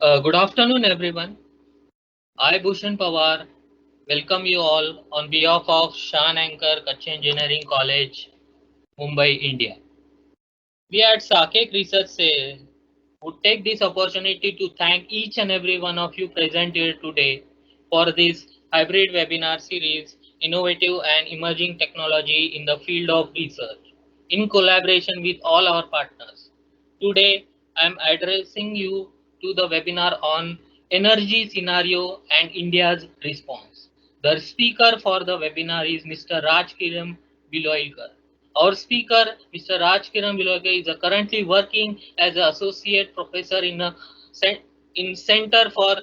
Good afternoon, everyone. I, Bhushan Pawar, welcome you all on behalf of Shan Anchor Kutch Engineering College, Mumbai, India. We at SAKEC Research Cell would take this opportunity to thank each and every one of you present here today for this hybrid webinar series, Innovative and Emerging Technology in the Field of Research, in collaboration with all our partners. Today, I am addressing you to the webinar on energy scenario and India's response. The speaker for the webinar is Mr. Rajkiran Bilolikar. Our speaker, Mr. Rajkiran Bilolikar, is currently working as an associate professor in Center for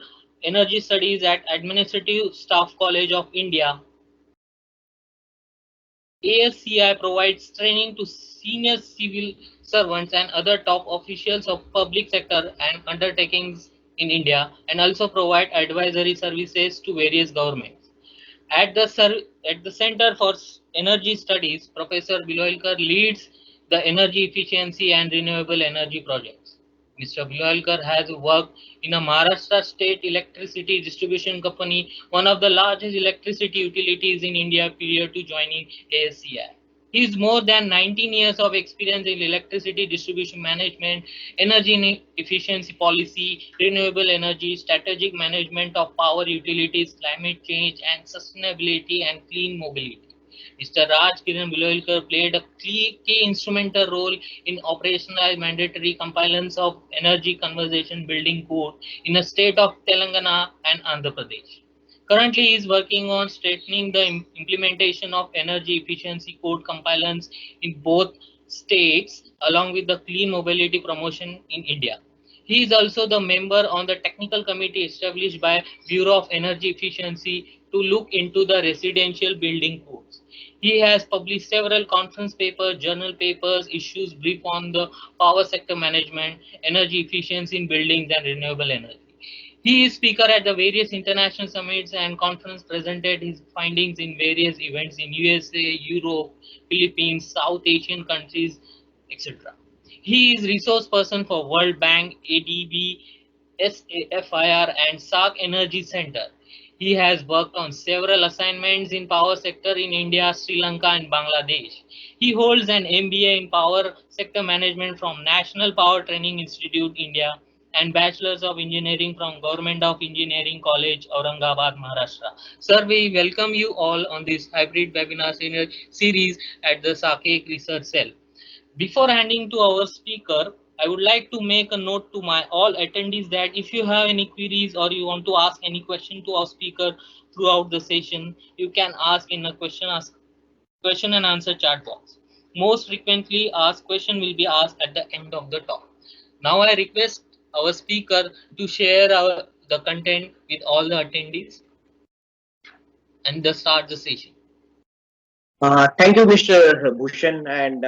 Energy Studies at Administrative Staff College of India. ASCI provides training to senior civil servants and other top officials of public sector and undertakings in India, and also provide advisory services to various governments. At the Center for Energy Studies, Professor Biloilkar leads the energy efficiency and renewable energy projects. Mr. Biloilkar has worked in a Maharashtra State Electricity Distribution Company, one of the largest electricity utilities in India prior to joining ASCI. His more than 19 years of experience in electricity distribution management, energy efficiency policy, renewable energy, strategic management of power utilities, climate change, and sustainability and clean mobility. Mr. Rajkiran Bilolikar played a key instrumental role in operational mandatory compliance of energy conservation building code in the state of Telangana and Andhra Pradesh. Currently, he is working on strengthening the implementation of energy efficiency code compliance in both states, along with the clean mobility promotion in India. He is also the member on the technical committee established by Bureau of Energy Efficiency to look into the residential building codes. He has published several conference papers, journal papers, issues brief on the power sector management, energy efficiency in buildings, and renewable energy. He is speaker at the various international summits and conference, presented his findings in various events in USA, Europe, Philippines, South Asian countries, etc. He is resource person for World Bank, ADB, SAFIR, and SAC Energy Center. He has worked on several assignments in power sector in India, Sri Lanka, and Bangladesh. He holds an MBA in power sector management from National Power Training Institute, India, and Bachelor's of Engineering from Government of Engineering College, Aurangabad, Maharashtra. Sir, we welcome you all on this hybrid webinar series at the SAKEC Research Cell. Before handing to our speaker, I would like to make a note to my all attendees that if you have any queries or you want to ask any question to our speaker throughout the session, you can ask in a question and answer chat box. Most frequently asked question will be asked at the end of the talk. Now I request our speaker to share the content with all the attendees and start the session. Thank you, Mr. Bhushan, and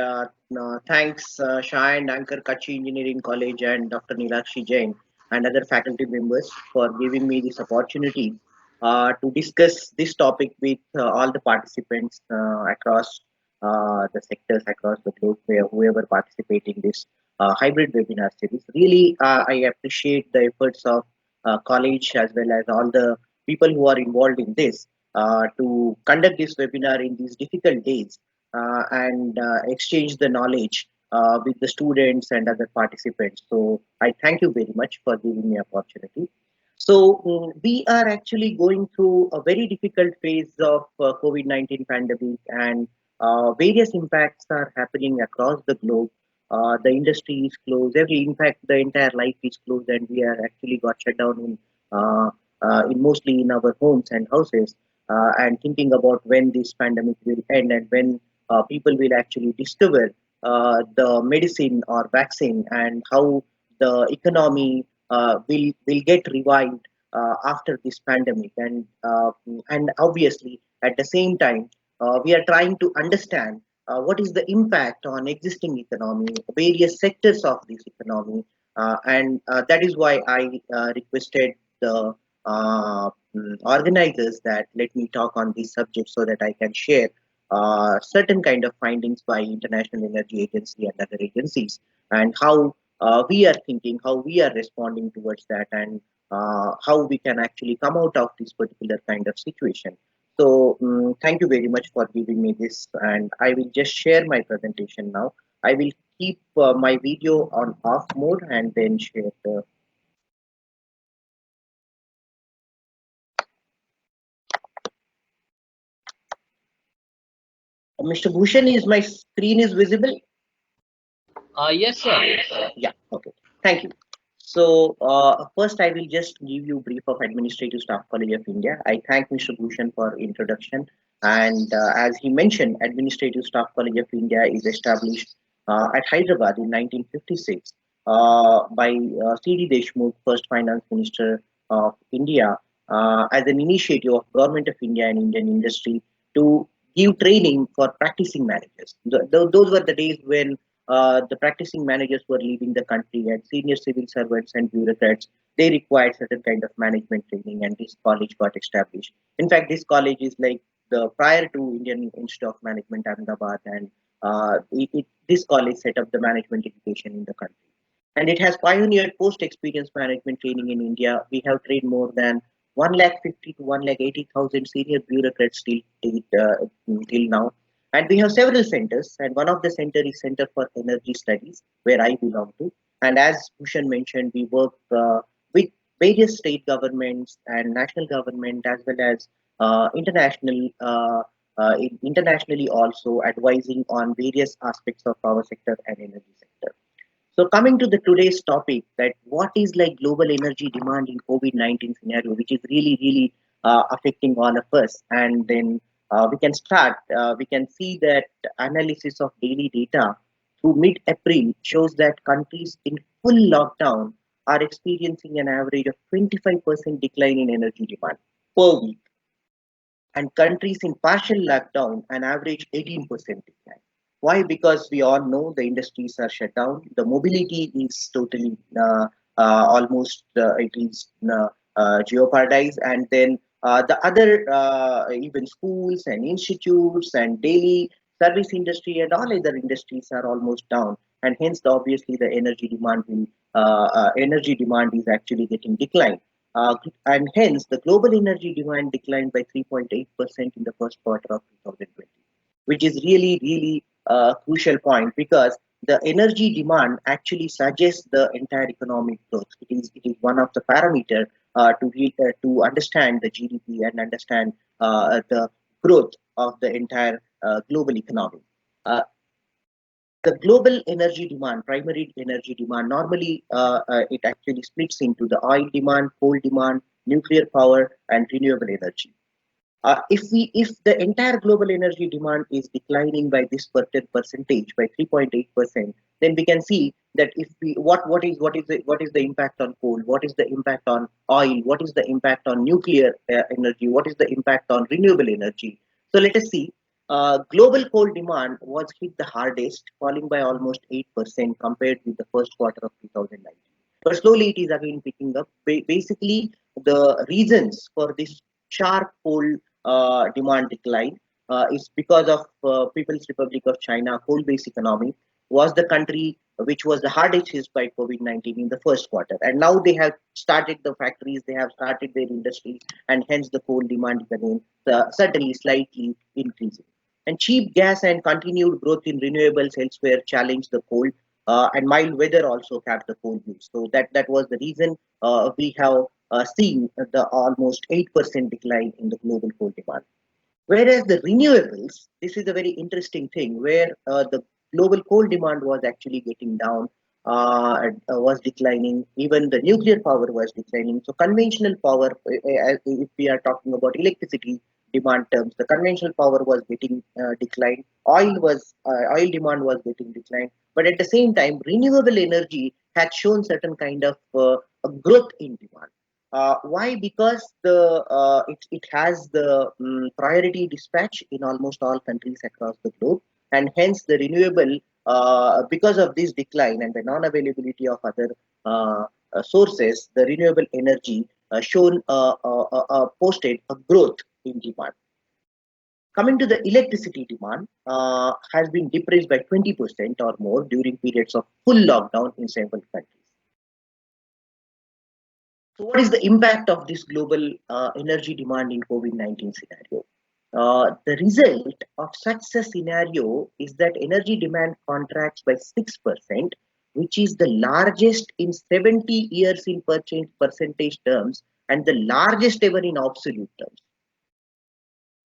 thanks, Shah and Anchor Kachi Engineering College and Dr. Nilakshi Jain and other faculty members for giving me this opportunity to discuss this topic with all the participants across the sectors across the globe, whoever participating this hybrid webinar series. Really, I appreciate the efforts of college as well as all the people who are involved in this to conduct this webinar in these difficult days and exchange the knowledge with the students and other participants. So I thank you very much for giving me opportunity. So we are actually going through a very difficult phase of COVID-19 pandemic, and various impacts are happening across the globe. The industry is closed. In fact, the entire life is closed, and we are actually got shut down in mostly in our homes and houses, and thinking about when this pandemic will end and when people will actually discover the medicine or vaccine, and how the economy will get revived after this pandemic. And obviously, at the same time, we are trying to understand what is the impact on existing economy, various sectors of this economy, and that is why I requested the organizers that let me talk on this subject so that I can share certain kind of findings by International Energy Agency and other agencies, and how we are thinking, how we are responding towards that, and how we can actually come out of this particular kind of situation. So, thank you very much for giving me this, and I will just share my presentation now. I will keep my video on off mode and then share the. Mr. Bhushan, is my screen is visible? Yes, sir. Yeah, okay. Thank you. So, first, I will just give you a brief of Administrative Staff College of India. I thank Mr. Bhushan for introduction. And as he mentioned, Administrative Staff College of India is established at Hyderabad in 1956 by C.D. Deshmukh, first Finance Minister of India, as an initiative of Government of India and Indian industry to give training for practicing managers. Those were the days when the practicing managers were leaving the country, and senior civil servants and bureaucrats, they required certain kind of management training, and this college got established. In fact, this college is like the prior to Indian Institute of Management Ahmedabad, and this college set up the management education in the country, and it has pioneered post-experience management training in India. We have trained more than 1 lakh 50 to 1 lakh 80,000 senior bureaucrats till now. And we have several centers, and one of the center is Center for Energy Studies, where I belong to. And as Bhushan mentioned, we work with various state governments and national government, as well as internationally also advising on various aspects of power sector and energy sector. So coming to the today's topic, that what is like global energy demand in COVID-19 scenario, which is really affecting all of us, and then we can start. We can see that analysis of daily data through mid-April shows that countries in full lockdown are experiencing an average of 25% decline in energy demand per week, and countries in partial lockdown an average 18% decline. Why? Because we all know the industries are shut down, the mobility is totally almost it is jeopardized, and then the other even schools and institutes and daily service industry and all other industries are almost down, and hence obviously the energy demand is actually getting declined, and hence the global energy demand declined by 3.8% in the first quarter of 2020, which is really a crucial point, because the energy demand actually suggests the entire economic growth. It is one of the parameter to understand the GDP and understand the growth of the entire global economy. Uh, the global energy demand, primary energy demand, normally it actually splits into the oil demand, coal demand, nuclear power, and renewable energy. If the entire global energy demand is declining by this percentage by 3.8%, then we can see that if we what is the impact on coal, what is the impact on oil, what is the impact on nuclear energy, what is the impact on renewable energy. So let us see. Global coal demand was hit the hardest, falling by almost 8% compared with the first quarter of 2019. But slowly it is again picking up. Basically, the reasons for this sharp coal demand decline is because of People's Republic of China coal-based economy was the country which was the hardest hit by COVID-19 in the first quarter, and now they have started the factories, they have started their industry, and hence the coal demand is again certainly slightly increasing. And cheap gas and continued growth in renewables elsewhere challenged the coal, and mild weather also capped the coal use. So that was the reason we have seen the almost 8% decline in the global coal demand. Whereas the renewables, this is a very interesting thing where the global coal demand was actually getting down, was declining. Even the nuclear power was declining. So conventional power, if we are talking about electricity demand terms, the conventional power was getting declined. Oil demand was getting declined. But at the same time, renewable energy had shown certain kind of a growth in demand. Why? Because it has the priority dispatch in almost all countries across the globe, and hence the renewable, because of this decline and the non-availability of other sources, the renewable energy shown posted a growth in demand. Coming to the electricity demand, has been depressed by 20% or more during periods of full lockdown in several countries. So, what is the impact of this global energy demand in COVID-19 scenario? The result of such a scenario is that energy demand contracts by 6%, which is the largest in 70 years in percentage terms and the largest ever in absolute terms.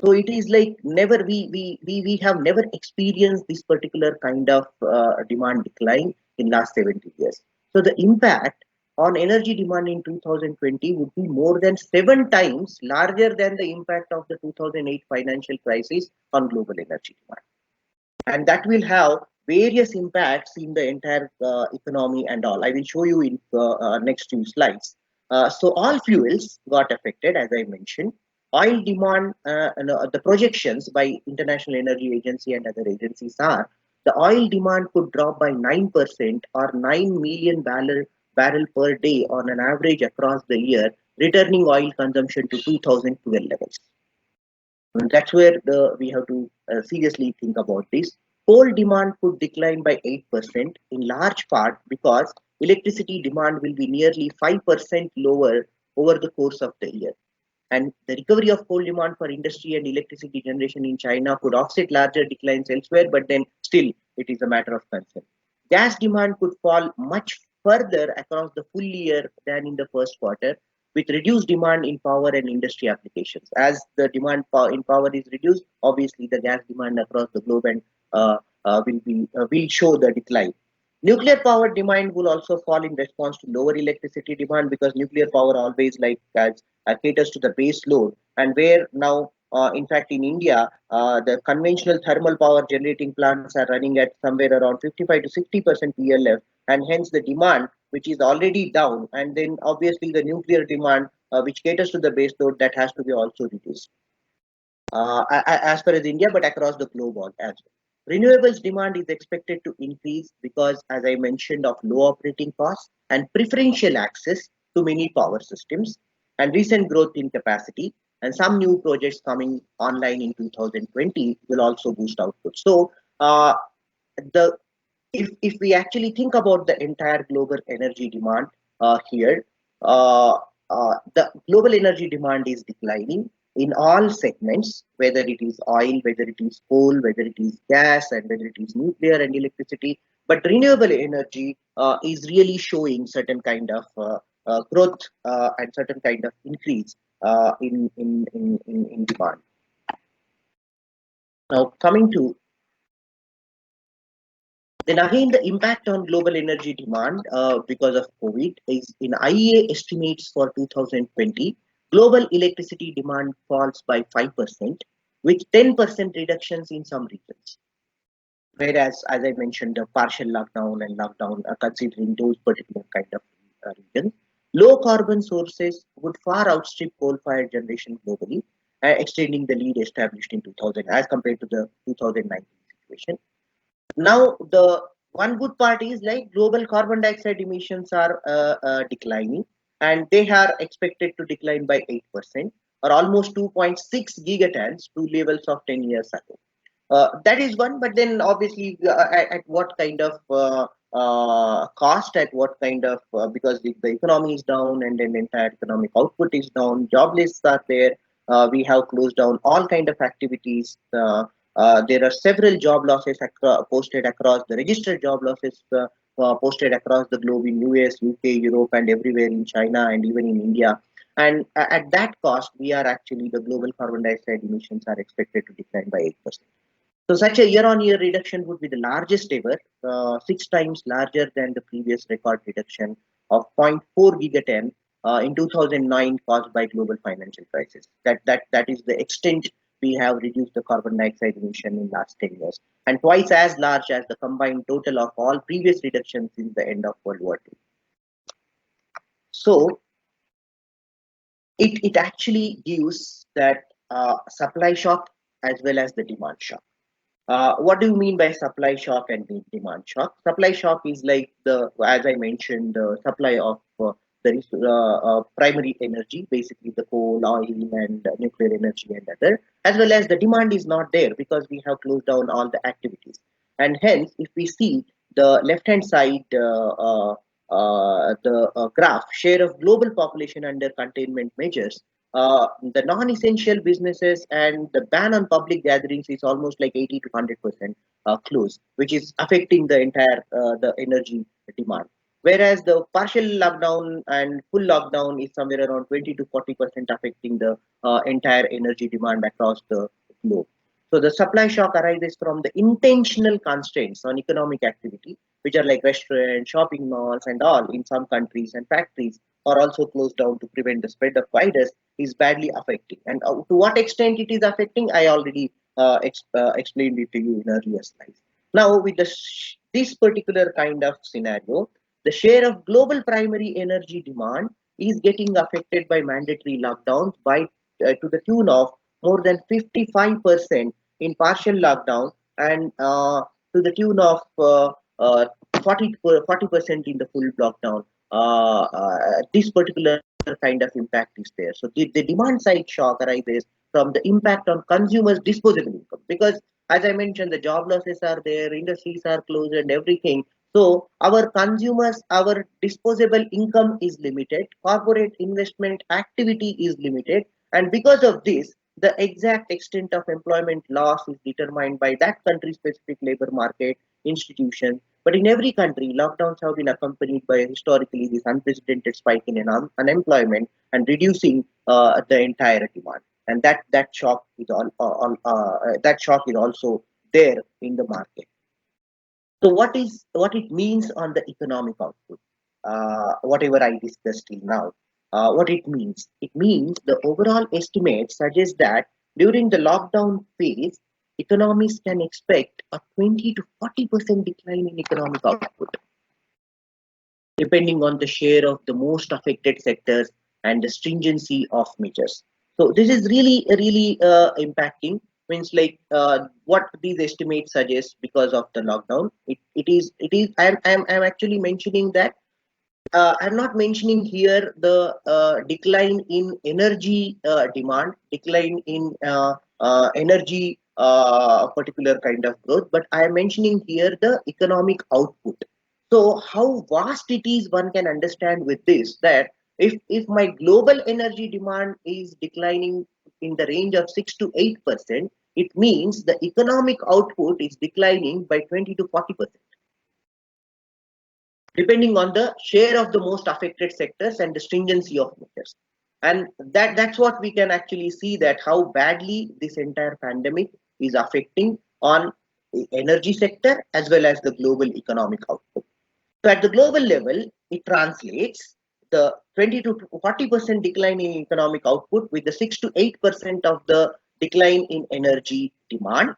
So it is like never we have never experienced this particular kind of demand decline in last 70 years. So the impact on energy demand in 2020 would be more than 7 times larger than the impact of the 2008 financial crisis on global energy demand, and that will have various impacts in the entire economy and all. I will show you in next few slides. So all fuels got affected, as I mentioned. Oil demand, the projections by International Energy Agency and other agencies are the oil demand could drop by 9% or 9 million barrel per day on an average across the year, returning oil consumption to 2012 levels. And that's where we have to seriously think about this. Coal demand could decline by 8%, in large part because electricity demand will be nearly 5% lower over the course of the year. And the recovery of coal demand for industry and electricity generation in China could offset larger declines elsewhere, but then still it is a matter of concern. Gas demand could fall much further across the full year than in the first quarter, with reduced demand in power and industry applications. As the demand in power is reduced, obviously the gas demand across the globe and will show the decline. Nuclear power demand will also fall in response to lower electricity demand because nuclear power always as caters to the base load, and where now in fact in India the conventional thermal power generating plants are running at somewhere around 55 to 60% PLF, and hence the demand which is already down, and then obviously the nuclear demand which caters to the base load, that has to be also reduced as far as India, but across the globe as well. Renewables demand is expected to increase because, as I mentioned, of low operating costs and preferential access to many power systems, and recent growth in capacity, and some new projects coming online in 2020 will also boost output. So, the if we actually think about the entire global energy demand here, the global energy demand is declining in all segments, whether it is oil, whether it is coal, whether it is gas, and whether it is nuclear and electricity. But renewable energy is really showing certain kind of growth and certain kind of increase in demand. Now, coming to then again, the impact on global energy demand because of COVID is in IEA estimates for 2020, global electricity demand falls by 5%, with 10% reductions in some regions. Whereas, as I mentioned, the partial lockdown and lockdown are considering those particular kind of regions. Low carbon sources would far outstrip coal-fired generation globally, extending the lead established in 2000 as compared to the 2019 situation. Now, the one good part is like global carbon dioxide emissions are declining, and they are expected to decline by 8% or almost 2.6 gigatons to levels of 10 years ago. That is one, but then obviously at what kind of cost, at what kind of because the economy is down and then the entire economic output is down, jobless are there. We have closed down all kind of activities. There are several job losses posted across the registered job losses posted across the globe in US, UK, Europe, and everywhere in China and even in India. And at that cost, we are actually the global carbon dioxide emissions are expected to decline by 8%. So such a year-on-year reduction would be the largest ever, 6 times larger than the previous record reduction of zero point 0.4 gigaton in 2009 caused by global financial crisis. That is the extent we have reduced the carbon dioxide emission in last 10 years, and twice as large as the combined total of all previous reductions since the end of World War II. So it actually gives that supply shock as well as the demand shock. What do you mean by supply shock and demand shock? Supply shock is like as I mentioned, the supply of there is primary energy, basically the coal, oil, and nuclear energy and other, as well as the demand is not there because we have closed down all the activities. And hence, if we see the left-hand side, the graph, share of global population under containment measures, the non-essential businesses and the ban on public gatherings is almost like 80 to 100% close, which is affecting the entire the energy demand. Whereas the partial lockdown and full lockdown is somewhere around 20 to 40% affecting the entire energy demand across the globe. So the supply shock arises from the intentional constraints on economic activity, which are like restaurants, shopping malls, and all in some countries, and factories are also closed down to prevent the spread of virus is badly affecting. And to what extent it is affecting, I already explained it to you in earlier slides. Now, with this particular kind of scenario, the share of global primary energy demand is getting affected by mandatory lockdowns by to the tune of more than 55% in partial lockdown and to the tune of 40% in the full lockdown. This particular kind of impact is there. So the demand side shock arises from the impact on consumers' disposable income because, as I mentioned, the job losses are there, industries are closed, and everything. So our consumers, our disposable income is limited, corporate investment activity is limited, and because of this, the exact extent of employment loss is determined by that country specific labor market institution. But in every country, lockdowns have been accompanied by historically this unprecedented spike in unemployment and reducing the entire demand. And that shock is that shock is also there in the market. So what it means on the economic output? Whatever I discussed till now, what it means? It means the overall estimate suggests that during the lockdown phase, economies can expect a 20 to 40% decline in economic output, depending on the share of the most affected sectors and the stringency of measures. So this is really impacting. Means like what these estimates suggest because of the lockdown. It is. I'm actually mentioning that I'm not mentioning here the decline in energy demand, decline in energy particular kind of growth, but I am mentioning here the economic output. So how vast it is, one can understand with this that if my global energy demand is declining in the range of 6 to 8%, it means the economic output is declining by 20 to 40%, depending on the share of the most affected sectors and the stringency of measures. And that's what we can actually see that how badly this entire pandemic is affecting on the energy sector as well as the global economic output. So at the global level, it translates the 20 to 40% decline in economic output with the 6 to 8% of the decline in energy demand.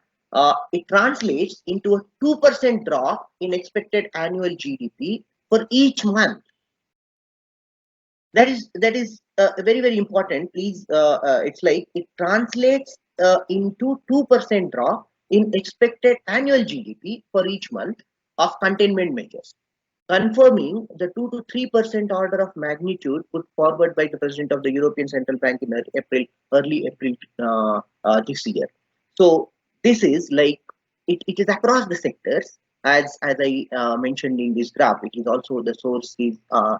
It translates into a 2% drop in expected annual GDP for each month. That is very important. Please, it's like it translates into 2% drop in expected annual GDP for each month of containment measures, confirming the 2 to 3% order of magnitude put forward by the president of the European Central Bank in early April this year. So this is like it is across the sectors as I mentioned in this graph. It is also the source is uh,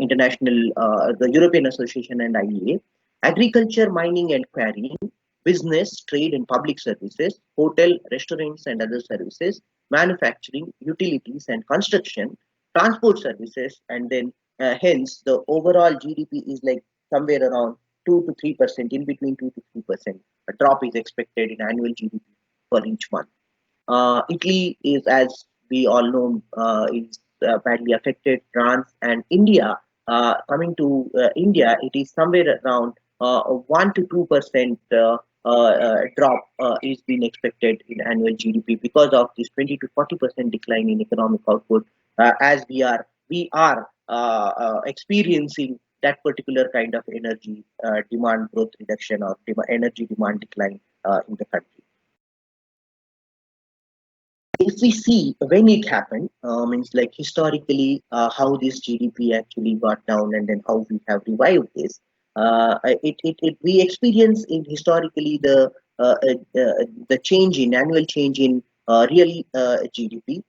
international the European Association and IEA, agriculture, mining and quarrying, business, trade and public services, hotel, restaurants and other services, manufacturing, utilities and construction, transport services, and then hence the overall GDP is like somewhere around 2 to 3%, in between 2 to 3%. A drop is expected in annual GDP for each month. Italy is, as we all know, is badly affected. France and India. Coming to India, it is somewhere around 1 to 2% drop is being expected in annual GDP because of this 20 to 40% decline in economic output. As we are experiencing that particular kind of energy demand growth reduction or energy demand decline in the country. if we see when it happened, means like historically how this GDP actually got down and then how we have revived this. We experience in historically the change in annual change in real GDP.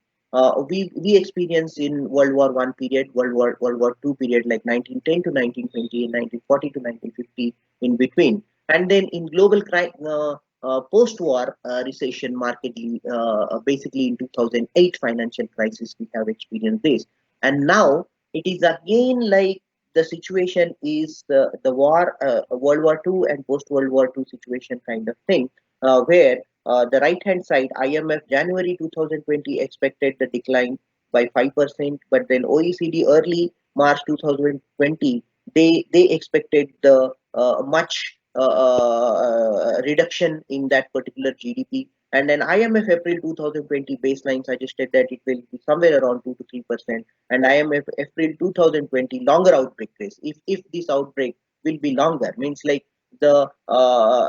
We experience in World War I period, World War II period, like 1910 to 1920 and 1940 to 1950 in between, and then in post-war recession, basically in 2008 financial crisis, we have experienced this, and now it is again like the situation is the war, World War II and post World War II situation kind of thing, where the right hand side IMF January 2020 expected the decline by 5%, but then OECD early March 2020 they expected the much reduction in that particular GDP. And then IMF April 2020 baseline suggested that it will be somewhere around 2 to 3%. And IMF April 2020 longer outbreak phase. If this outbreak will be longer, means like the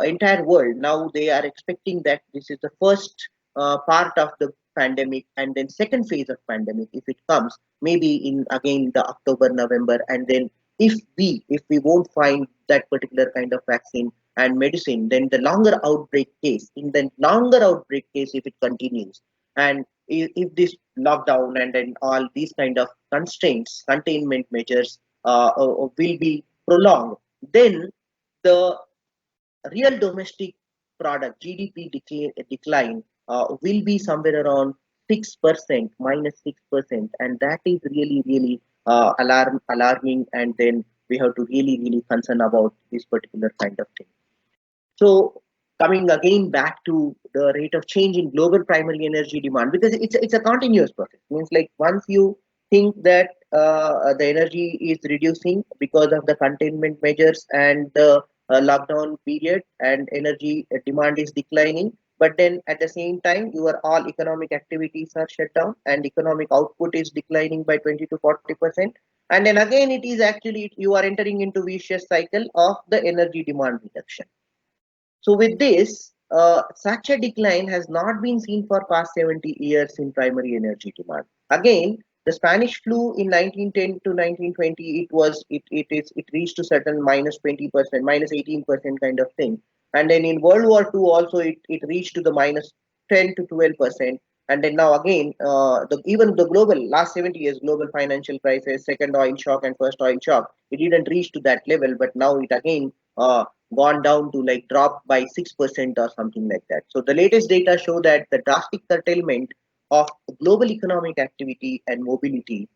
entire world now they are expecting that this is the first part of the pandemic, and then second phase of pandemic if it comes maybe in again the October November, and then if we won't find that particular kind of vaccine and medicine, then the longer outbreak case, in the longer outbreak case, if it continues, and if this lockdown and then all these kind of constraints, containment measures will be prolonged, then the real domestic product GDP decline will be somewhere around 6%, -6%, and that is really really alarming, and then we have to really really concern about this particular kind of thing. So coming again back to the rate of change in global primary energy demand, because it's a continuous process. Means like once you think that the energy is reducing because of the containment measures and the lockdown period, and energy demand is declining, but then at the same time your all economic activities are shut down and economic output is declining by 20 to 40%, and then again it is actually you are entering into vicious cycle of the energy demand reduction. So with this, such a decline has not been seen for past 70 years in primary energy demand. Again, the Spanish flu in 1910 to 1920, it reached to certain -20%, -18% kind of thing. And then in World War II also it reached to the -10 to 12%. And then now again, even the global last 70 years global financial crisis, second oil shock and first oil shock, it didn't reach to that level, but now it again gone down to like drop by 6% or something like that. So the latest data show that the drastic curtailment of global economic activity and mobility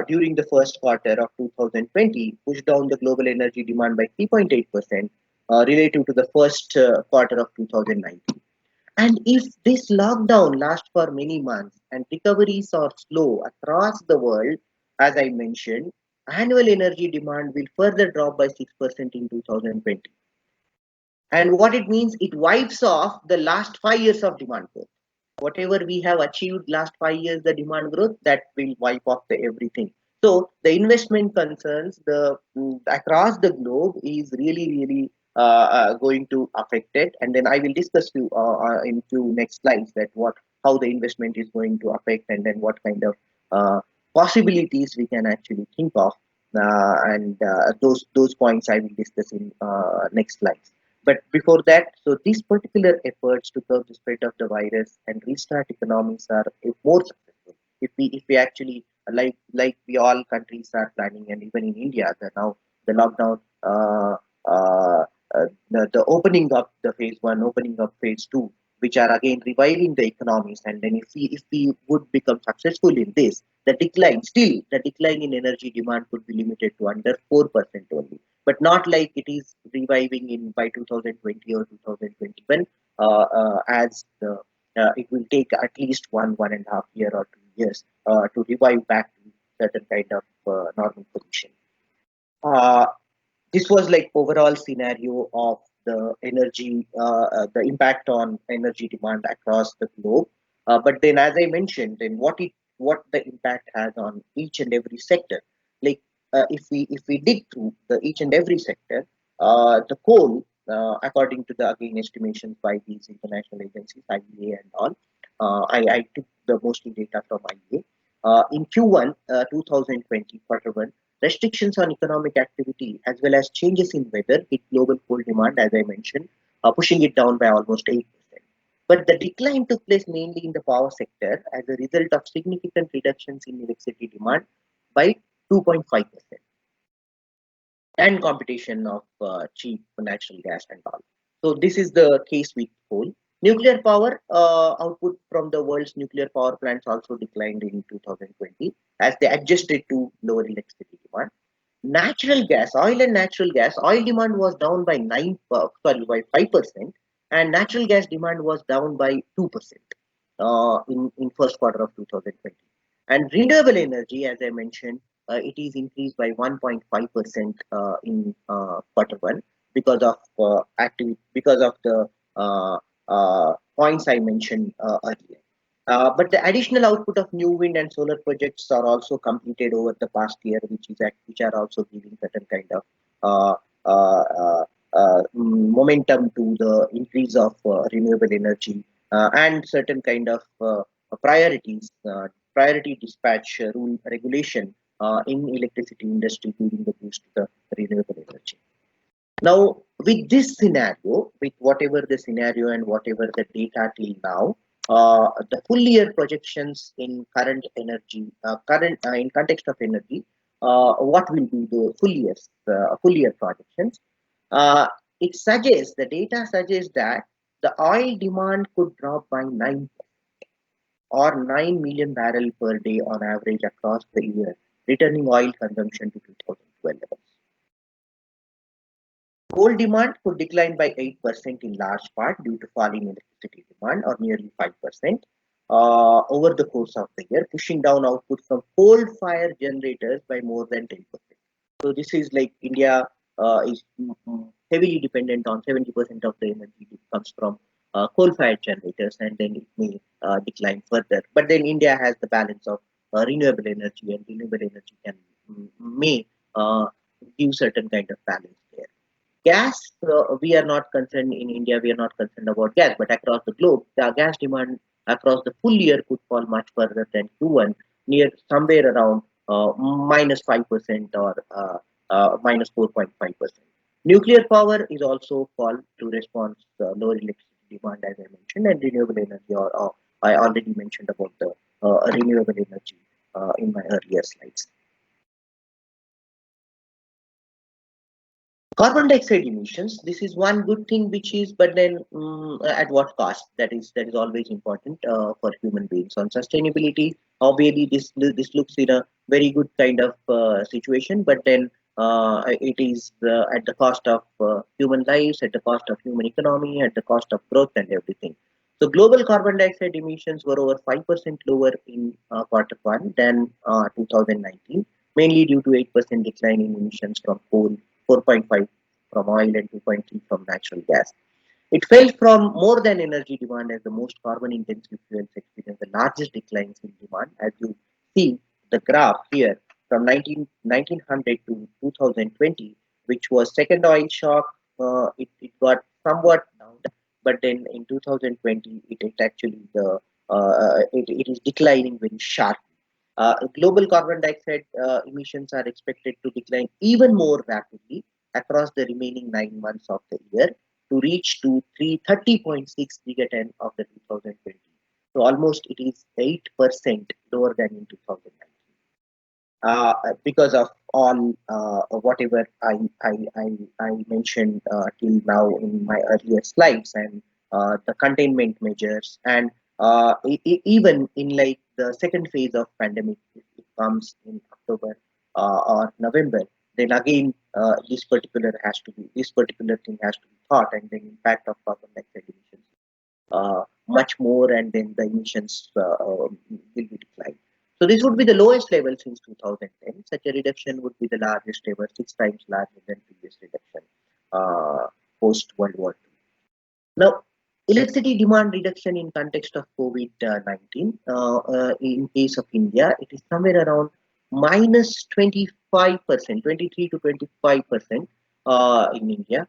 during the first quarter of 2020 pushed down the global energy demand by 3.8% relative to the first quarter of 2019. And if this lockdown lasts for many months and recoveries are slow across the world, as I mentioned, annual energy demand will further drop by 6% in 2020. And what it means, it wipes off the last 5 years of demand growth. Whatever we have achieved last 5 years, the demand growth, that will wipe off the everything. So the investment concerns across the globe is really really going to affect it, and then I will discuss in few next slides that what how the investment is going to affect, and then what kind of possibilities we can actually think of, and those points I will discuss in next slides. But before that, so these particular efforts to curb the spread of the virus and restart economies are more successful if we actually like we all countries are planning, and even in India, now the lockdown, the opening up the phase one, opening up phase two, which are again reviving the economies, and then if we would become successful in this, the decline in energy demand could be limited to under 4% only, but not like it is reviving in by 2020 or 2021, as it will take at least 1.5 year or 2 years to revive back to certain kind of normal position. Uh, this was like overall scenario of the impact on energy demand across the globe. But then, as I mentioned, then what the impact has on each and every sector. Like if we dig through the each and every sector, the coal, according to the again estimations by these international agencies, IEA and all, I took mostly data from IEA. In Q1 2020 quarter one, restrictions on economic activity as well as changes in weather hit global coal demand, as I mentioned, pushing it down by almost 8%. But the decline took place mainly in the power sector as a result of significant reductions in electricity demand by 2.5% and competition of cheap natural gas and all. So this is the case with coal. Nuclear power output from the world's nuclear power plants also declined in 2020 as they adjusted to lower electricity demand. Natural gas, oil and natural gas, oil demand was down by by 5%, and natural gas demand was down by 2% in first quarter of 2020. And renewable energy, as I mentioned, it is increased by 1.5% in quarter one because of because of the points I mentioned earlier. But the additional output of new wind and solar projects are also completed over the past year, which are also giving certain kind of uh, uh, momentum to the increase of renewable energy and certain kind of priorities, priority dispatch rule regulation in electricity industry giving the boost to the renewable energy. Now, with this scenario, with whatever the scenario and whatever the data till now, the full year projections in current energy, current in context of energy, what will be the full year projections? Uh, it suggests the data suggests that the oil demand could drop by 9 million barrel per day on average across the year, returning oil consumption to 2012 levels. Coal demand could decline by 8% in large part due to falling electricity demand, or nearly 5%, over the course of the year, pushing down output from coal-fired generators by more than 10%. So this is like India is heavily dependent on 70% of the energy comes from coal-fired generators, and then it may decline further. But then India has the balance of renewable energy, and renewable energy can may uh, give certain kind of balance there. Gas, we are not concerned in India, we are not concerned about gas, but across the globe, the gas demand across the full year could fall much further than Q1, near somewhere around minus 5% or minus 4.5%. Nuclear power is also fall to respond lower electricity demand, as I mentioned, and renewable energy, or I already mentioned about the renewable energy in my earlier slides. Carbon dioxide emissions, this is one good thing which is, but then at what cost? That is always important for human beings. On sustainability, obviously this looks in a very good kind of situation, but then it is at the cost of human lives, at the cost of human economy, at the cost of growth and everything. So global carbon dioxide emissions were over 5% lower in quarter one than 2019, mainly due to 8% decline in emissions from coal, 4.5 from oil, and 2.3 from natural gas. It fell from more than energy demand as the most carbon intensive fuels experienced the largest declines in demand. As you see the graph here from 1900 to 2020, which was second oil shock, it got somewhat down, but then in 2020 it actually it is declining very sharply. Global carbon dioxide emissions are expected to decline even more rapidly across the remaining 9 months of the year to reach to 330.6 gigaton of the 2020. So almost it is 8% lower than in 2019 because of all whatever I mentioned till now in my earlier slides, and the containment measures, and even in like the second phase of pandemic, if it comes in October or November, then again this particular thing has to be thought, and then impact of carbon dioxide emissions much more, and then the emissions will be declined. So this would be the lowest level since 2010. Such a reduction would be the largest ever, 6 times larger than previous reduction post World War II. Now, electricity demand reduction in context of COVID-19, in case of India, it is somewhere around minus 25%, 23 to 25% in India,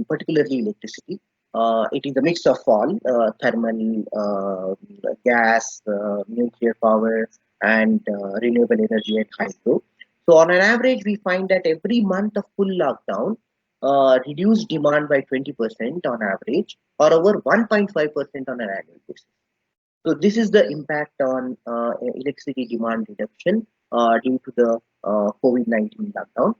particularly electricity. It is a mix of all thermal, gas, nuclear power, and renewable energy and hydro. So, on an average, we find that every month of full lockdown reduced demand by 20% on average, or over 1.5% on an annual basis. So this is the impact on electricity demand reduction due to the COVID-19 lockdown.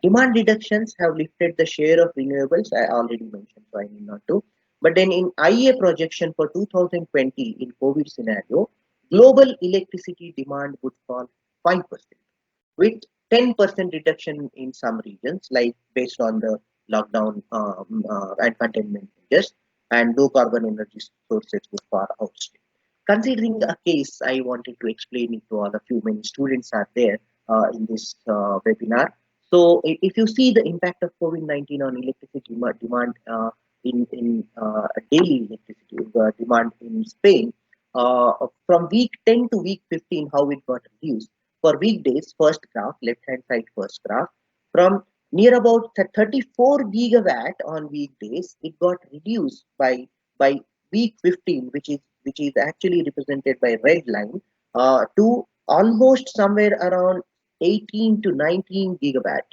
Demand reductions have lifted the share of renewables. I already mentioned, so I need not to. But then in IEA projection for 2020 in COVID scenario, global electricity demand would fall 5%, with 10% reduction in some regions, like based on the lockdown and containment measures, and low carbon energy sources would far outstrip. Considering a case, I wanted to explain it to all of you. Many students are there in this webinar. So, if you see the impact of COVID-19 on electricity demand in daily electricity demand in Spain, from week 10 to week 15, how it got reduced. For weekdays, first graph, left hand side first graph, from near about 34 gigawatt on weekdays, it got reduced by week 15, which is actually represented by red line, to almost somewhere around 18 to 19 gigawatt.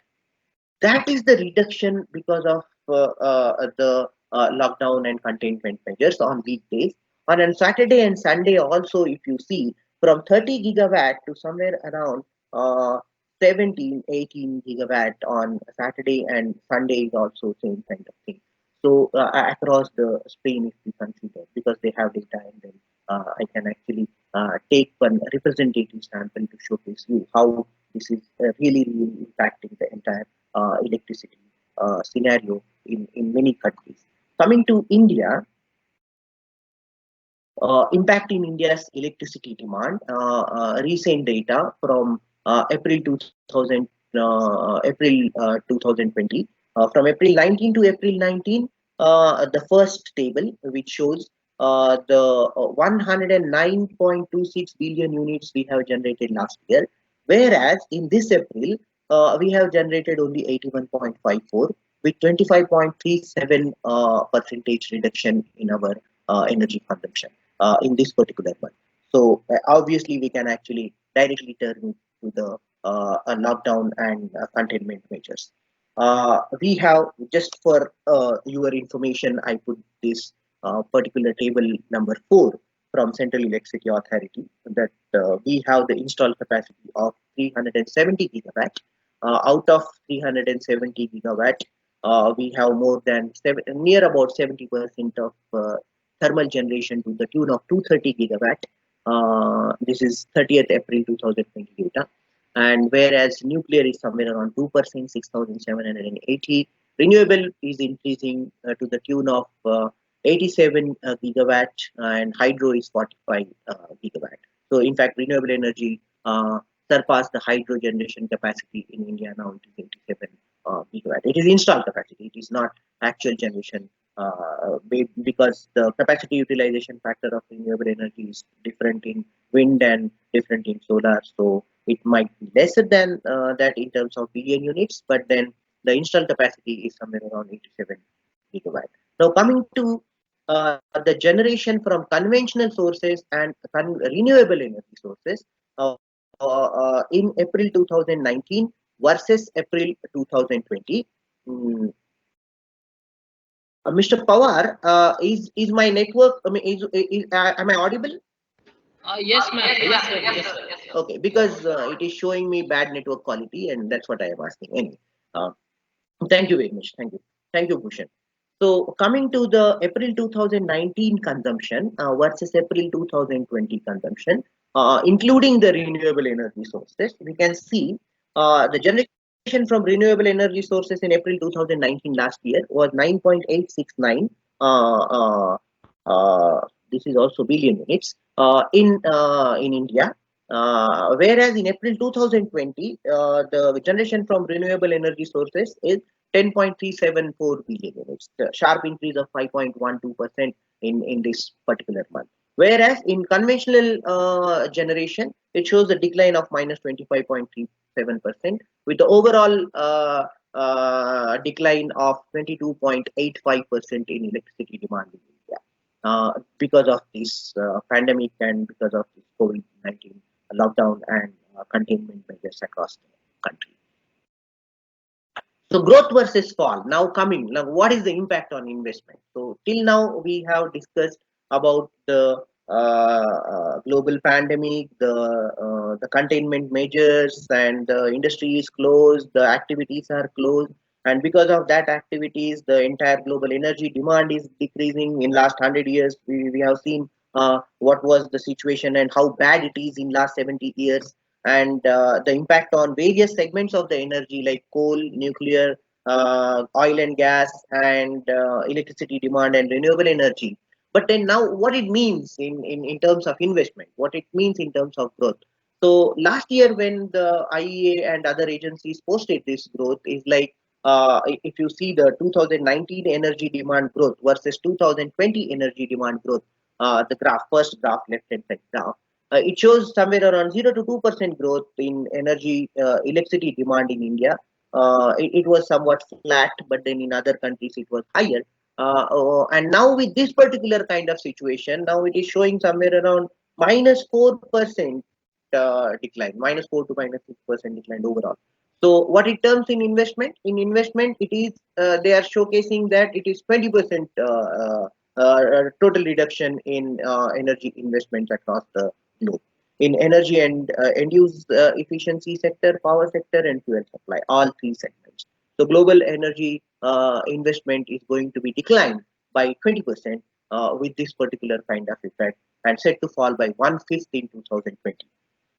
That is the reduction because of the lockdown and containment measures on weekdays. On Saturday and Sunday also, if you see, from 30 gigawatt to somewhere around uh, 17, 18 gigawatt on Saturday, and Sunday is also same kind of thing. So across the Spain, if we consider, because they have data, and then I can actually take one representative sample to showcase you how this is really impacting the entire electricity scenario in many countries. Coming to India, impact in India's electricity demand. Recent data from April 2000, April 2020. From April 19 to April 19, the first table, which shows the 109.26 billion units we have generated last year, whereas in this April, we have generated only 81.54, with 25.37 percentage reduction in our energy consumption in this particular month. So obviously, we can actually directly turn to the lockdown and containment measures. We have, just for your information, I put this particular table number 4 from Central Electricity Authority, that we have the installed capacity of 370 gigawatt. Out of 370 gigawatt, we have more than near about 70% of thermal generation to the tune of 230 gigawatt. This is 30th April 2020 data. And whereas nuclear is somewhere around 2%, 6,780. Renewable is increasing to the tune of 87 gigawatt, and hydro is 45 gigawatt. So, in fact, renewable energy surpassed the hydro generation capacity in India. Now it is 87 gigawatt. It is installed capacity, it is not actual generation, because the capacity utilization factor of renewable energy is different in wind and different in solar. So it might be lesser than that in terms of billion units, but then the installed capacity is somewhere around 87 gigawatt. Now, coming to the generation from conventional sources and renewable energy sources in April 2019 versus April 2020. Mm, Mr. Pawar, is my network? I mean, am I audible? Yes, ma'am. Yes, sir. Yes, Yes, sir. sir. Yes, sir. Okay, because it is showing me bad network quality, and that's what I am asking. Anyway, uh, thank you very much. Thank you, Bhushan. So, coming to the April 2019 consumption versus April 2020 consumption, including the renewable energy sources, we can see the generation from renewable energy sources in April 2019 last year was 9.869. Uh, uh, this is also billion units in India. Whereas in April 2020, the generation from renewable energy sources is 10.374 billion units, a sharp increase of 5.12% in this particular month. Whereas in conventional generation, it shows a decline of minus 25.37%, with the overall decline of 22.85% in electricity demand in India because of this pandemic and because of this COVID-19 lockdown and containment measures across the country. So growth versus fall. Now coming, now what is the impact on investment? So till now we have discussed about the global pandemic, the containment measures, and the industry is closed, the activities are closed, and because of that activities, the entire global energy demand is decreasing. In last 100 years, we have seen what was the situation and how bad it is in last 70 years and the impact on various segments of the energy like coal, nuclear, oil and gas, and electricity demand and renewable energy. But then now, what it means in terms of investment, what it means in terms of growth. So last year, when the IEA and other agencies posted this growth, is like if you see the 2019 energy demand growth versus 2020 energy demand growth, the graph, first graph, left hand side graph it shows somewhere around 0 to 2% growth in energy electricity demand in India. It was somewhat flat, but then in other countries it was higher. And now with this particular kind of situation, now it is showing somewhere around minus 4% decline, minus 4 to minus 6% decline overall. So what it terms in investment? In investment, it is they are showcasing that it is 20% total reduction in energy investments across the globe in energy and end use efficiency sector, power sector, and fuel supply, all three segments. So global energy investment is going to be declined by 20% with this particular kind of effect and set to fall by one-fifth in 2020.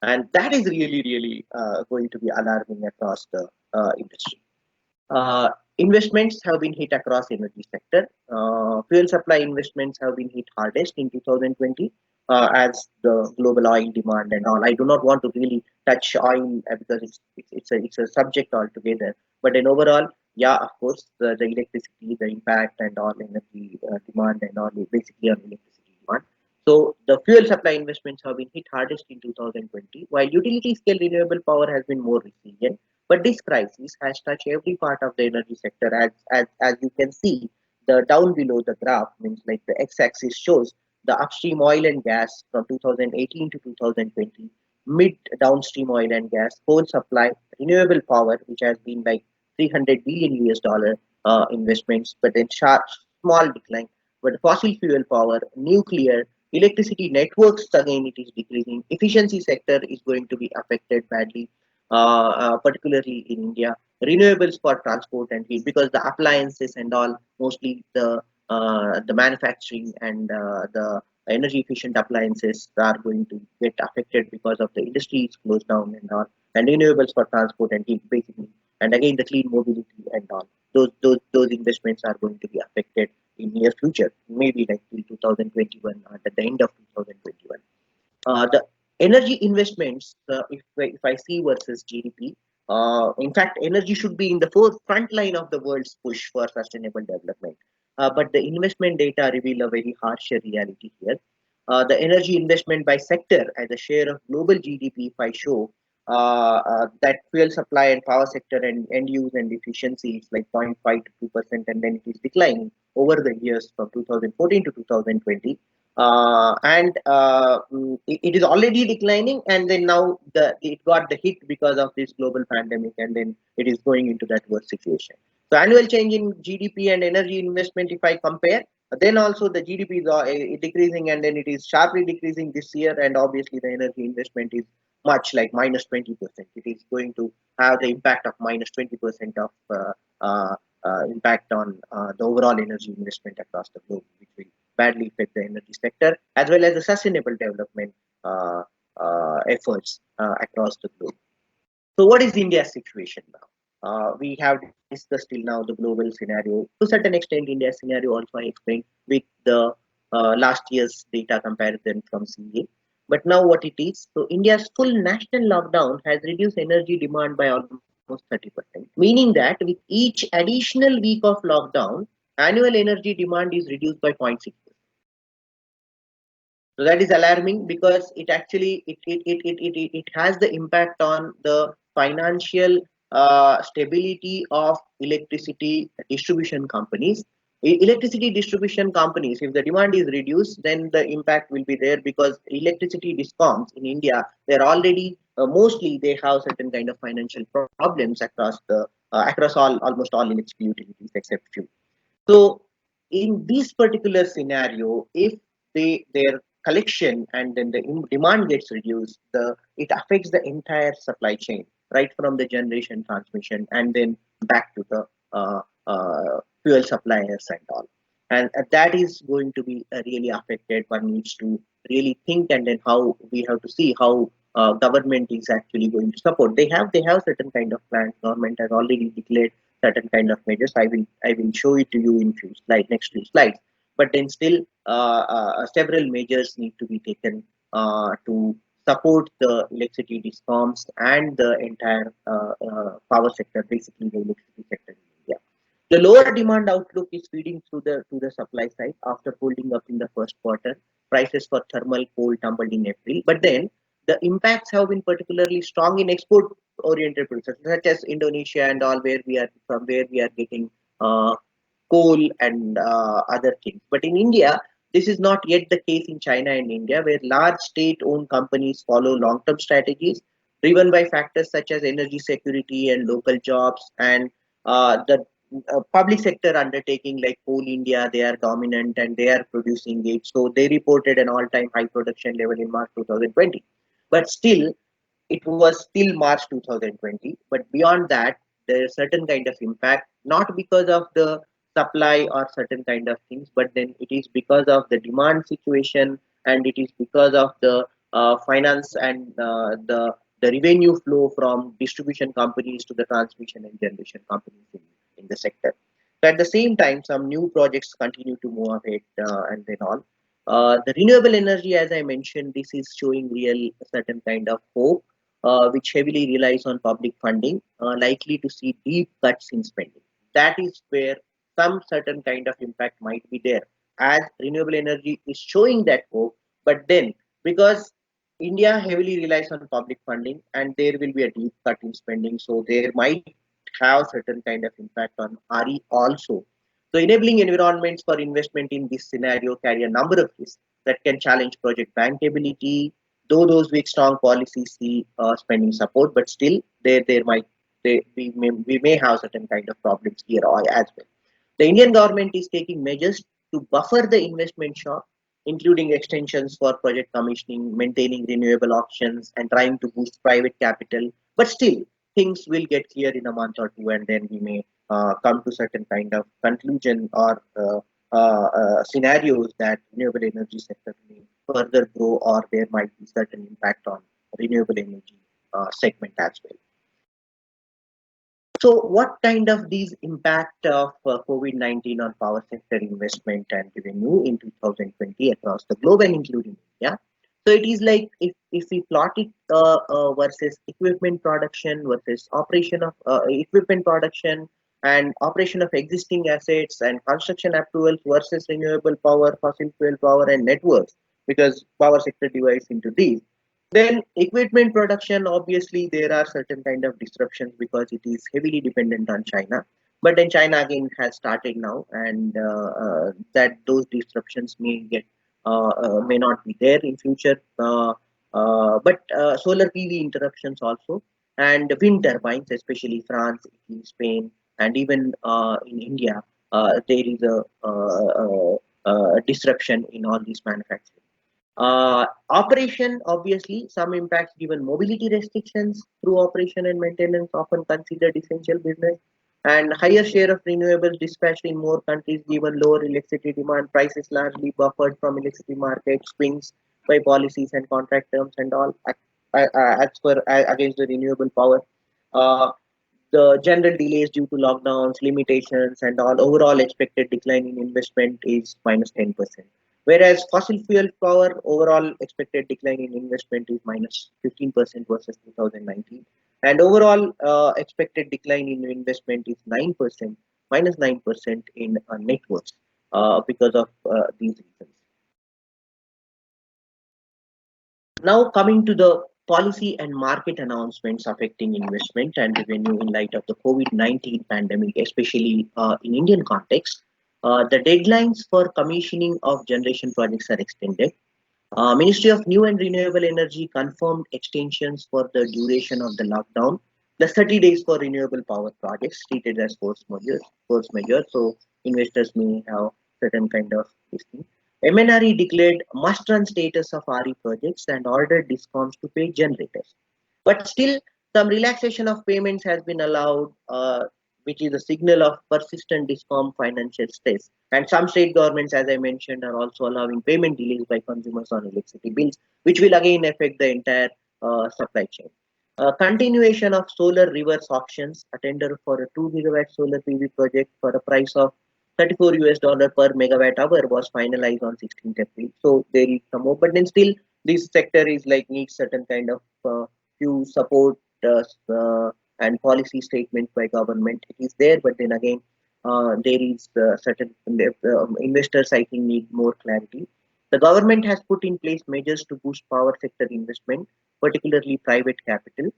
And that is really, really going to be alarming across the industry. Uh, Investments have been hit across energy sector. Fuel supply investments have been hit hardest in 2020 as the global oil demand and all. I do not want to really touch oil because it's a subject altogether. But then overall, yeah, of course, the electricity, the impact and all energy demand and all basically on electricity demand. So the fuel supply investments have been hit hardest in 2020, while utility scale renewable power has been more resilient, but this crisis has touched every part of the energy sector. As you can see, the down below the graph means like the x-axis shows the upstream oil and gas from 2018 to 2020, mid downstream oil and gas, coal supply, renewable power, which has been like 300 billion US dollar investments, but then sharp small decline. But fossil fuel power, nuclear, electricity networks again it is decreasing. Efficiency sector is going to be affected badly particularly in India. Renewables for transport and heat, because the appliances and all, mostly the manufacturing and the energy efficient appliances are going to get affected because of the industry is closed down and all. And renewables for transport and heat, basically. And again, the clean mobility and all. Those investments are going to be affected in near future, maybe like till 2021 or at the end of 2021. The energy investments, if I see versus GDP, in fact, energy should be in the front line of the world's push for sustainable development. But the investment data reveal a very harsher reality here. The energy investment by sector as a share of global GDP, if I show that fuel supply and power sector and end use and efficiency is like 0.5 to 2%, and then it is declining over the years from 2014 to 2020 and it is already declining and then now it got the hit because of this global pandemic and then it is going into that worse situation. So annual change in GDP and energy investment, if I compare, then also the GDP is decreasing and then it is sharply decreasing this year, and obviously the energy investment is much like minus 20%. It is going to have the impact of minus 20% of impact on the overall energy investment across the globe, which will badly affect the energy sector as well as the sustainable development uh, efforts across the globe. So, what is India's situation now? We have discussed till now the global scenario. To a certain extent, India's scenario also I explained with the last year's data comparison from CA. But now what it is, so India's full national lockdown has reduced energy demand by almost 30%, meaning that with each additional week of lockdown, annual energy demand is reduced by 0.6%. So that is alarming because it actually it has the impact on the financial stability of electricity distribution companies. Electricity distribution companies, if the demand is reduced, then the impact will be there, because electricity discoms in India, they're already mostly they have certain kind of financial problems across almost all electricity utilities except few. So in this particular scenario, if their collection and then the demand gets reduced, the it affects the entire supply chain, right from the generation, transmission, and then back to the fuel suppliers and all. And that is going to be really affected. One needs to really think, and then how we have to see how government is actually going to support. They have certain kind of plans. Government has already declared certain kind of measures. I will show it to you in next few slides. But then still, several measures need to be taken to support the electricity discoms and the entire power sector, basically the electricity sector in India. The lower demand outlook is feeding through the supply side after holding up in the first quarter. Prices for thermal coal tumbled in April, but then the impacts have been particularly strong in export-oriented producers such as Indonesia and all, where we are getting uh, coal and other things. But in India, this is not yet the case in China and India, where large state-owned companies follow long-term strategies driven by factors such as energy security and local jobs, and the public sector undertaking like Coal India, they are dominant and they are producing it. So they reported an all-time high production level in March 2020. But still, it was still March 2020. But beyond that, there is certain kind of impact, not because of the supply or certain kind of things, but then it is because of the demand situation, and it is because of the finance and the revenue flow from distribution companies to the transmission and generation companies in the sector. So at the same time, some new projects continue to move ahead, and then all. The renewable energy, as I mentioned, this is showing real certain kind of hope, which heavily relies on public funding, likely to see deep cuts in spending. That is where some certain kind of impact might be there, as renewable energy is showing that hope. But then, because India heavily relies on public funding, and there will be a deep cut in spending, so there might have certain kind of impact on RE also. So enabling environments for investment in this scenario carry a number of risks that can challenge project bankability, though those with strong policies see spending support, but still there might we may have certain kind of problems here as well. The Indian government is taking measures to buffer the investment shock, including extensions for project commissioning, maintaining renewable options, and trying to boost private capital. But still, things will get clear in a month or two, and then we may come to certain kind of conclusion or scenarios that renewable energy sector may further grow, or there might be certain impact on renewable energy segment as well. So, what kind of these impact of COVID-19 on power sector investment and revenue in 2020 across the globe and including India? So, it is like if we plot it versus equipment production versus operation of equipment production and operation of existing assets and construction approvals versus renewable power, fossil fuel power, and networks, because power sector divides into these. Then equipment production, obviously there are certain kind of disruptions because it is heavily dependent on China. But then China again has started now, and that those disruptions may not be there in future. But solar PV interruptions also, and wind turbines, especially France, Italy, Spain, and even in India, there is a disruption in all these manufacturing. Operation, obviously, some impacts given mobility restrictions through operation and maintenance often considered essential business, and higher share of renewables dispatched in more countries given lower electricity demand, prices largely buffered from electricity market swings by policies and contract terms and all. As per against the renewable power, uh, the general delays due to lockdowns, limitations, and all, overall expected decline in investment is minus 10%. Whereas fossil fuel power, overall expected decline in investment is minus 15% versus 2019. And overall expected decline in investment is 9%, minus 9% in networks because of these reasons. Now coming to the policy and market announcements affecting investment and revenue in light of the COVID-19 pandemic, especially in Indian context. The deadlines for commissioning of generation projects are extended. Ministry of New and Renewable Energy confirmed extensions for the duration of the lockdown, plus 30 days for renewable power projects treated as force measures. Force measure, so investors may have certain kind of this thing. MNRE declared must-run status of RE projects and ordered discoms to pay generators. But still, some relaxation of payments has been allowed, which is a signal of persistent discom financial stress. And some state governments, as I mentioned, are also allowing payment delays by consumers on electricity bills, which will again affect the entire supply chain. Continuation of solar reverse auctions, a tender for a 2 gigawatt solar PV project for a price of 34 US dollar per megawatt hour was finalized on 16th April. So there is some more, but then still this sector is like needs certain kind of few support and policy statements by government. It is there, but then again, there is certain investors I think need more clarity. The government has put in place measures to boost power sector investment, particularly private capital,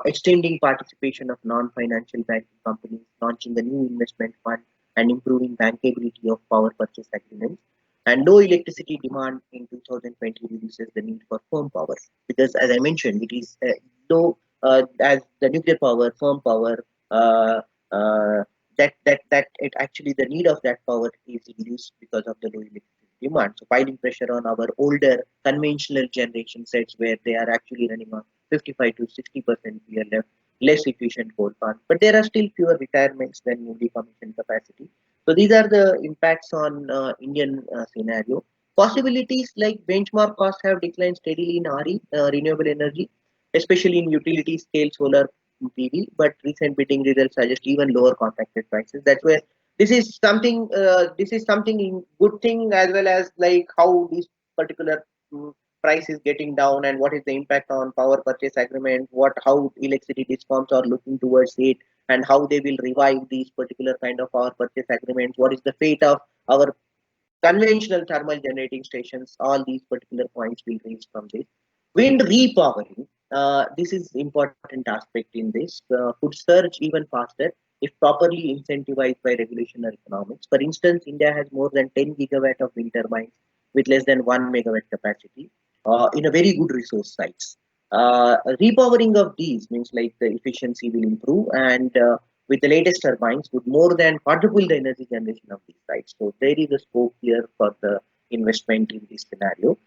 extending participation of non-financial banking companies, launching a new investment fund, and improving bankability of power purchase agreements. And low electricity demand in 2020 reduces the need for firm power because, as I mentioned, it is low as the nuclear power, firm power. Uh, uh, that it actually the need of that power is reduced because of the low electricity demand. So piling pressure on our older conventional generation sets where they are actually running on 55 to 60% PLF, less efficient coal plants, but there are still fewer retirements than newly commissioned capacity. So these are the impacts on Indian scenario. Possibilities like benchmark costs have declined steadily in RE, renewable energy, especially in utility scale solar PV, but recent bidding results suggest even lower contracted prices. That's where this is something good thing as well as like how this particular price is getting down and what is the impact on power purchase agreement, what how electricity discoms are looking towards it and how they will revive these particular kind of power purchase agreements, what is the fate of our conventional thermal generating stations, all these particular points will raise from this. Wind repowering, this is important aspect in this, could surge even faster if properly incentivized by regulation or economics. For instance, India has more than 10 gigawatt of wind turbines with less than 1 megawatt capacity in a very good resource sites. Repowering of these means like the efficiency will improve and with the latest turbines would more than quadruple the energy generation of these sites. So there is a scope here for the investment in this scenario.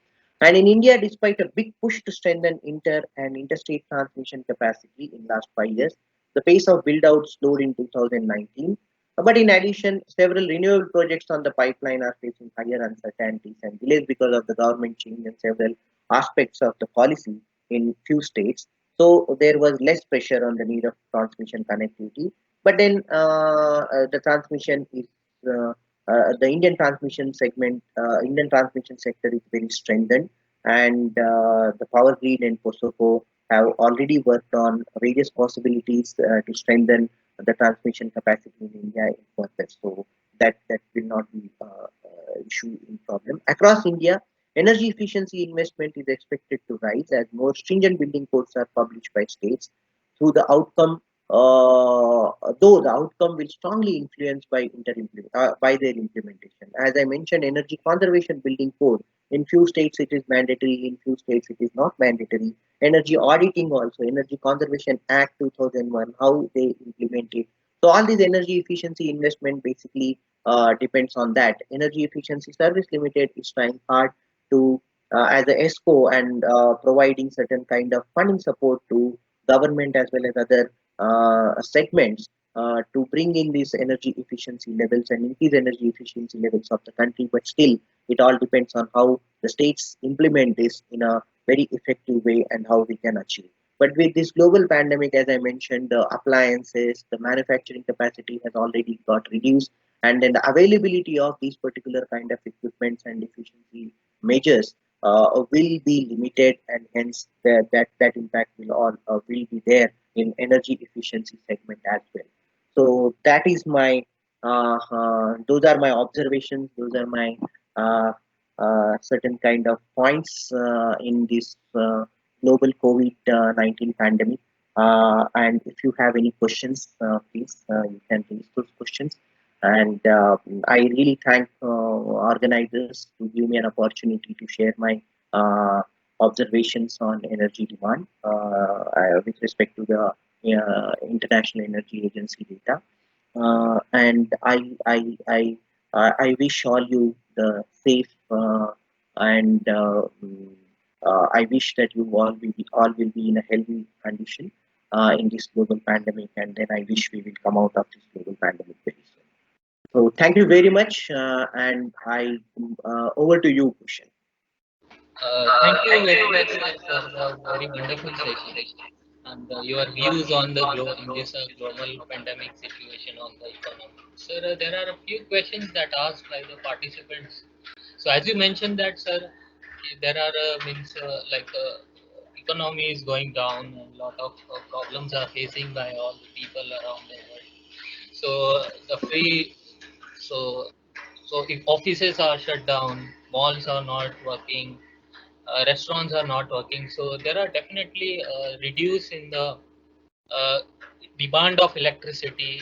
And in India, despite a big push to strengthen inter and interstate transmission capacity in last 5 years, the pace of build out slowed in 2019. But in addition, several renewable projects on the pipeline are facing higher uncertainties and delays because of the government change and several aspects of the policy in few states. So there was less pressure on the need of transmission connectivity. But then the transmission is the Indian transmission sector is very strengthened, and the power grid and POSOCO have already worked on various possibilities to strengthen the transmission capacity in India further. So that will not be issue in problem across India. Energy efficiency investment is expected to rise as more stringent building codes are published by states through the outcome, though the outcome will strongly influenced by by their implementation. As I mentioned, energy conservation building code in few states it is mandatory, in few states it is not mandatory. Energy auditing also, Energy Conservation Act 2001, how they implement it. So all these energy efficiency investment basically depends on that. Energy Efficiency Service Limited is trying hard to as a ESCO and providing certain kind of funding support to government as well as other segments to bring in these energy efficiency levels and increase energy efficiency levels of the country. But still, it all depends on how the states implement this in a very effective way and how we can achieve. But with this global pandemic, as I mentioned, the appliances, the manufacturing capacity has already got reduced, and then the availability of these particular kind of equipments and efficiency measures will be limited, and hence that impact will be there in energy efficiency segment as well. So that is my those are my observations. Those are my certain kind of points in this global COVID-19 pandemic. And if you have any questions, please you can raise those questions. And I really thank organizers to give me an opportunity to share my uh, observations on energy demand with respect to the International Energy Agency data. And I wish all you the safe and I wish that you all will be in a healthy condition in this global pandemic, and then I wish we will come out of this global pandemic very soon. So thank you very much, and I over to you, Bhushan. Thank you very much, sir, for the very wonderful session and your views on the in this global pandemic situation on the economy. Sir, there are a few questions that asked by the participants. So, as you mentioned that, sir, there are economy is going down and a lot of problems are facing by all the people around the world. So, the free so if offices are shut down, malls are not working, restaurants are not working. So there are definitely reduce in the uh, demand of electricity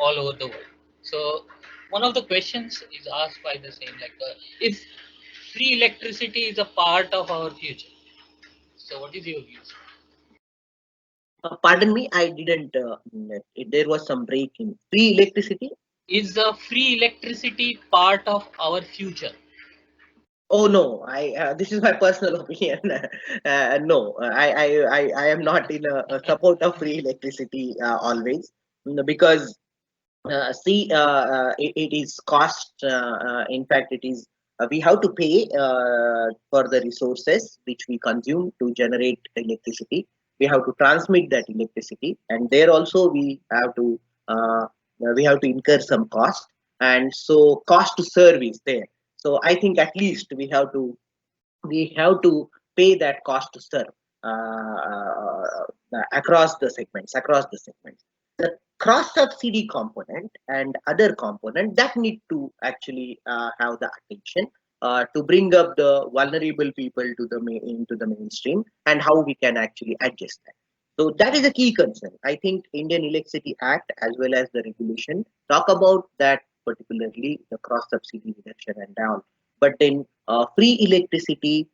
all over the world. So one of the questions is asked by the same if free electricity is a part of our future. So what is your views? Pardon me, I didn't. There was some break in free electricity. Is the free electricity part of our future? Oh no, I this is my personal opinion. No, I am not in a support of free electricity always. Because see, it is cost. In fact, it is we have to pay for the resources which we consume to generate electricity. We have to transmit that electricity, and there also uh, we have to incur some cost, and so cost to serve is there. So I think at least we have to pay that cost to serve across the segments. The cross subsidy component and other component that need to actually have the attention to bring up the vulnerable people to into the mainstream, and how we can actually adjust that. So that is a key concern. I think Indian Electricity Act as well as the regulation talk about that, particularly the cross subsidy reduction and down. But then free electricity,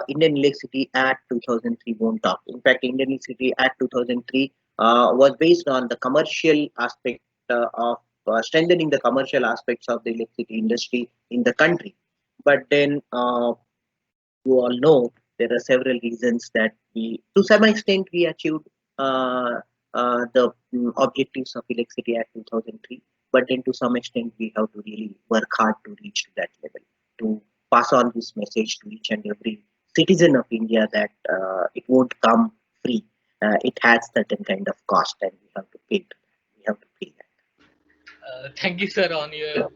Indian Electricity Act 2003 won't talk. In fact, Indian Electricity Act 2003 was based on the commercial aspect of strengthening the commercial aspects of the electricity industry in the country. But then you all know there are several reasons that to some extent, we achieved the objectives of Electricity Act 2003. But then to some extent, we have to really work hard to reach to that level, to pass on this message to each and every citizen of India that it won't come free. It has certain kind of cost, and we have to pay to that. We have to pay that. Thank you, sir, on your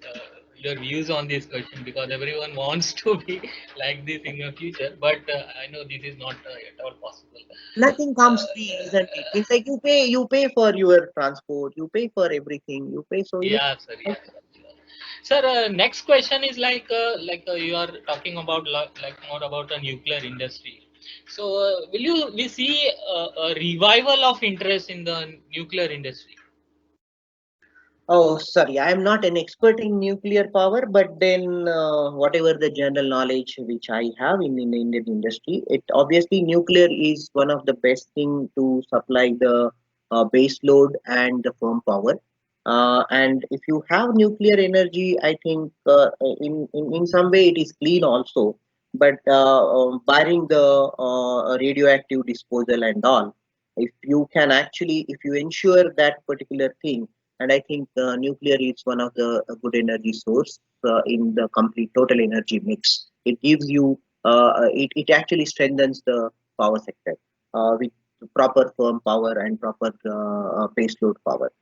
views on this question because everyone wants to be like this in your future, but I know this is not at all possible. Nothing comes free, isn't it? It's like you pay for your transport, you pay for everything, you pay. So Yeah, sir. Yeah, sure. Sir, next question is you are talking about more about the nuclear industry. So, will we see a revival of interest in the nuclear industry? Oh, sorry, I am not an expert in nuclear power, but then whatever the general knowledge which I have in the Indian industry, it obviously nuclear is one of the best thing to supply the base load and the firm power. And if you have nuclear energy, I think in some way it is clean also. But barring the radioactive disposal and all, if you ensure that particular thing, and I think nuclear is one of the good energy source in the complete total energy mix. It gives you it actually strengthens the power sector with proper firm power and proper base load power.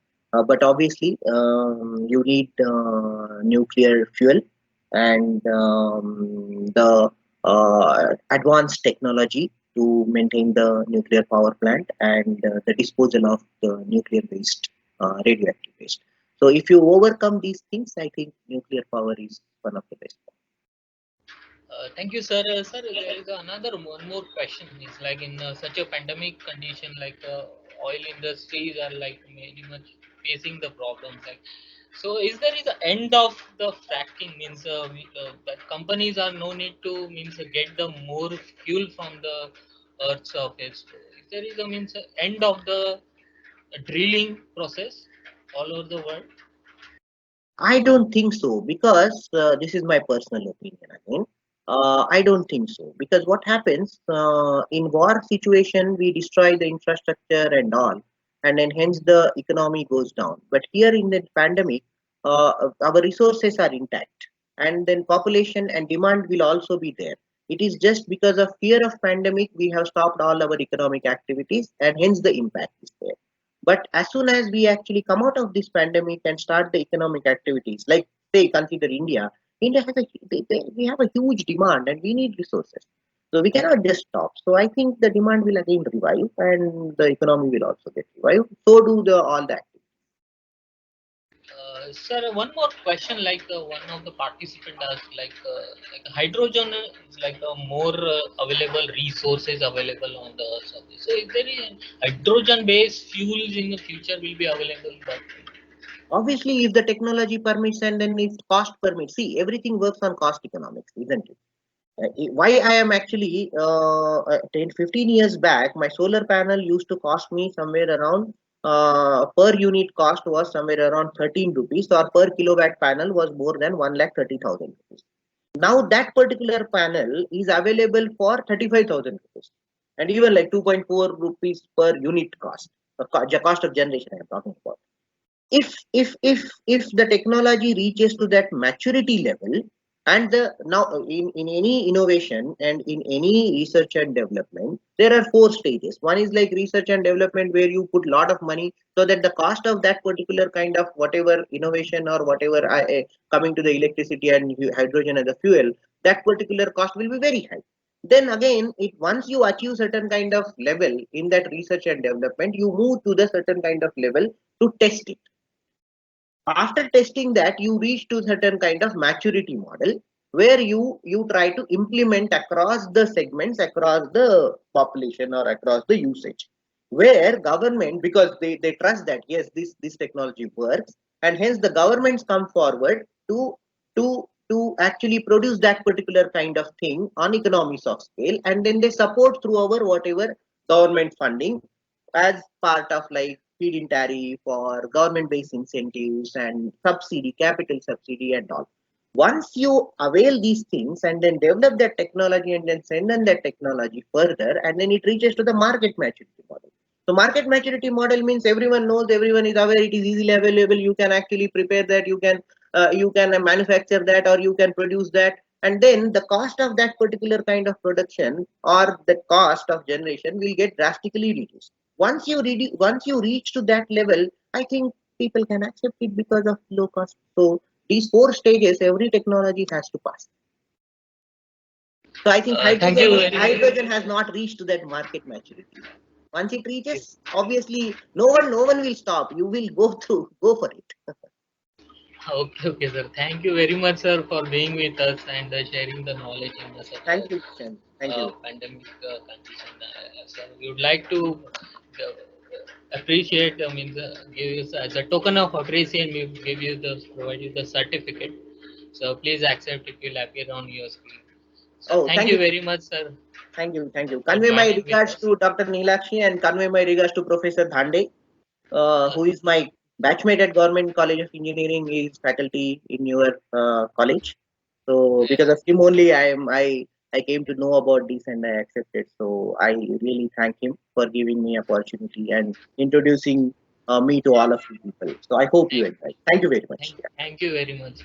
But obviously, you need nuclear fuel and the advanced technology to maintain the nuclear power plant and the disposal of the nuclear waste, radioactive waste. So if you overcome these things, I think nuclear power is one of the best. Thank you, sir. Sir, there is another one more question. It's like in such a pandemic condition, like oil industries are like very much facing the problems. Like, so is there is an end of the fracking? Means that companies are no need to means get the more fuel from the earth's surface. So if there is a means end of the drilling process all over the world. I don't think so because this is my personal opinion. Again, I don't think so because what happens in war situation we destroy the infrastructure and all, and then hence the economy goes down. But here in the pandemic, our resources are intact, and then population and demand will also be there. It is just because of fear of pandemic we have stopped all our economic activities, and hence the impact is there. But as soon as we actually come out of this pandemic and start the economic activities, like say consider India, India has we have a huge demand and we need resources. So we cannot just stop. So I think the demand will again revive and the economy will also get revived. So do the all that. Sir, one more question. Like one of the participant asked, like hydrogen is like a more available resources available on the surface. So, if there is hydrogen-based fuels in the future will be available, but Obviously, if the technology permits and then if cost permits, see everything works on cost economics, isn't it? Why I am actually 10 15 years back my solar panel used to cost me somewhere around per unit cost was somewhere around 13 rupees or per kilowatt panel was more than 1,30,000 rupees. Now that particular panel is available for 35,000 rupees and even like 2.4 rupees per unit cost, the cost of generation I am talking about. If the technology reaches to that maturity level, and the now in any innovation and in any research and development there are four stages. One is like research and development where you put lot of money so that the cost of that particular kind of whatever innovation or whatever coming to the electricity and hydrogen as a fuel, that particular cost will be very high. Then again it once you achieve certain kind of level in that research and development you move to the certain kind of level to test it. After testing that you reach to certain kind of maturity model where you try to implement across the segments across the population or across the usage, where government because they trust that yes this technology works, and hence the governments come forward to actually produce that particular kind of thing on economies of scale, and then they support through our whatever government funding as part of like feed-in tariff or government-based incentives and subsidy, capital subsidy and all. Once you avail these things and then develop that technology and then send in that technology further, and then it reaches to the market maturity model. So market maturity model means everyone knows, everyone is aware, it is easily available. You can actually prepare that, you can manufacture that, or you can produce that, and then the cost of that particular kind of production or the cost of generation will get drastically reduced. Once you reach to that level, I think people can accept it because of low cost. So these four stages every technology has to pass. So I think thank you very much. hydrogen has not reached to that market maturity. Once it reaches, obviously no one will stop. You will go for it. Okay, okay, sir. Thank you very much, sir, for being with us and sharing the knowledge in the such a Thank you, Kishan. Thank you. pandemic condition. Sir, we would like to appreciate. I mean, give you as a token of appreciation, we give you the provide you the certificate. So please accept it will appear on your screen. So Oh, thank thank you you. very much, sir, Thank you. Thank you. for Convey my joining with regards us. to Dr. Neelakshi and convey my regards to Professor Dhande, Uh, who is my batchmate at Government College of Engineering. He is faculty in your college. So because yes. of him only, I came to know about this and I accepted. So I really thank him for giving me opportunity and introducing me to all of you people. So I hope you Thank, enjoy. Thank you very much. thank you very much.